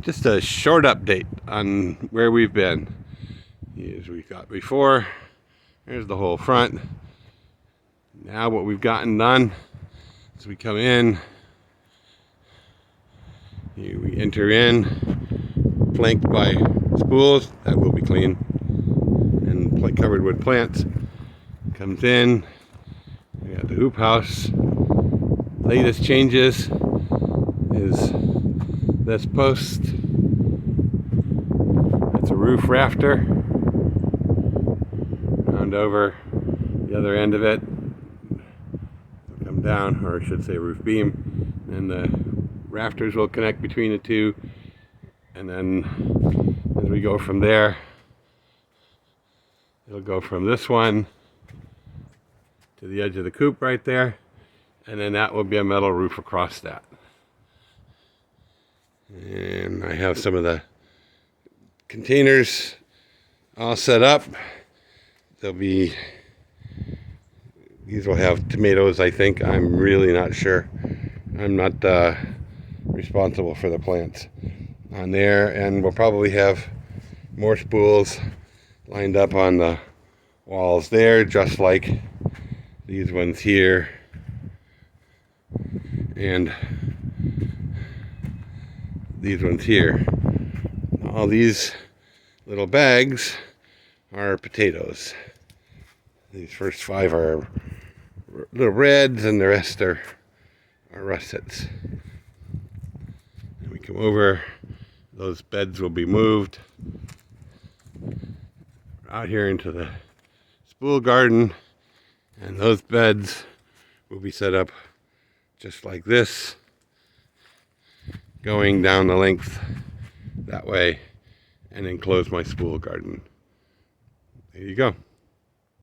Just a short update on where we've been. As we got before, there's the whole front. Now what we've gotten done is we come in, we enter in, flanked by spools that will be clean and covered with plants. Comes in, we got the hoop house. Latest changes is this post. It's a roof rafter. Round over the other end of it. It'll come down, or I should say roof beam, and the rafters will connect between the two. And then as we go from there, it'll go from this one to the edge of the coop right there, and then that will be a metal roof across that. And I have some of the containers all set up. These will have tomatoes, I think. I'm really not sure. I'm not responsible for the plants on there, and we'll probably have more spools lined up on the walls there, just like these ones here, and these ones here. All these little bags are potatoes. These first 5 are little reds, and the rest are russets. And we come over, those beds will be moved out here into the spool garden, and those beds will be set up just like this, going down the length that way, and enclose my spool garden. There you go.